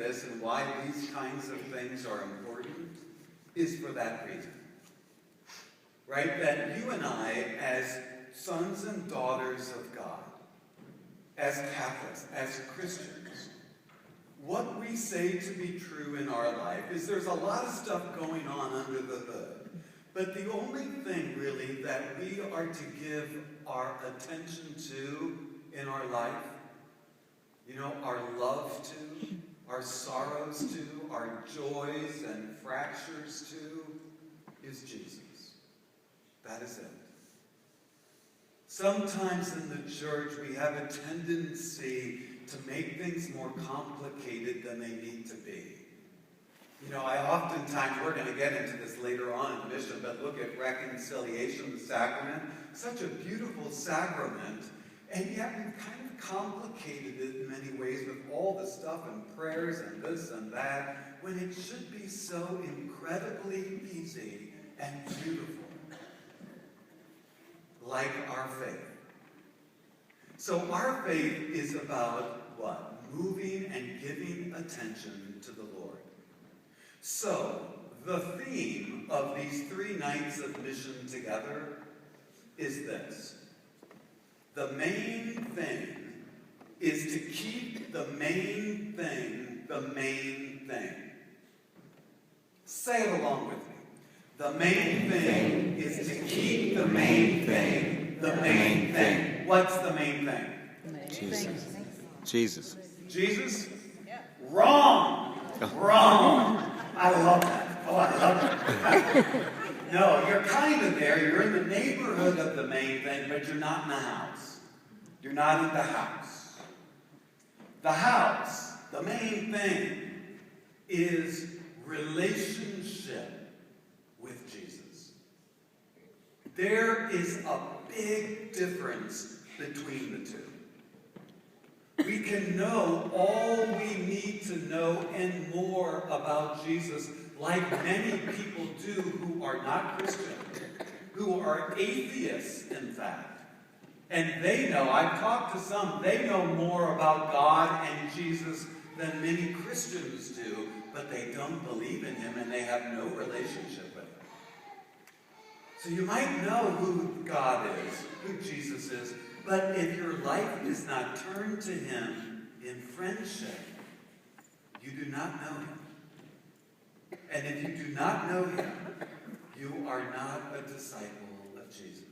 this and why these kinds of things are important is for that reason. Right? That you and I, as sons and daughters of God, as Catholics, as Christians, what we say to be true in our life is there's a lot of stuff going on under the hood. But the only thing really that we are to give our attention to in our life, our love to, our sorrows to, our joys and fractures to, is Jesus. That is it. Sometimes in the church we have a tendency to make things more complicated than they need to be. I oftentimes, we're going to get into this later on in mission, but look at reconciliation, the sacrament. Such a beautiful sacrament, and yet we've kind of complicated it in many ways with all the stuff and prayers and this and that, when it should be so incredibly easy and beautiful. Like our faith. So our faith is about what? Moving and giving attention to the Lord. So, the theme of these 3 nights of mission together is this. The main thing is to keep the main thing the main thing. Say it along with me. The main thing is to keep the main thing the main thing. What's the main thing? Jesus. Jesus? Yeah. Wrong! Wrong! I love that. Oh, I love that. No, you're kind of there. You're in the neighborhood of the main thing, but you're not in the house. You're not in the house. The house, the main thing, is relationship with Jesus. There is a big difference between the two. We can know all we need to know and more about Jesus, like many people do who are not Christian, who are atheists, in fact. And they know, I've talked to some, they know more about God and Jesus than many Christians do, but they don't believe in him and they have no relationship with him. So you might know who God is, who Jesus is, but if your life is not turned to him in friendship, you do not know him. And if you do not know him, you are not a disciple of Jesus.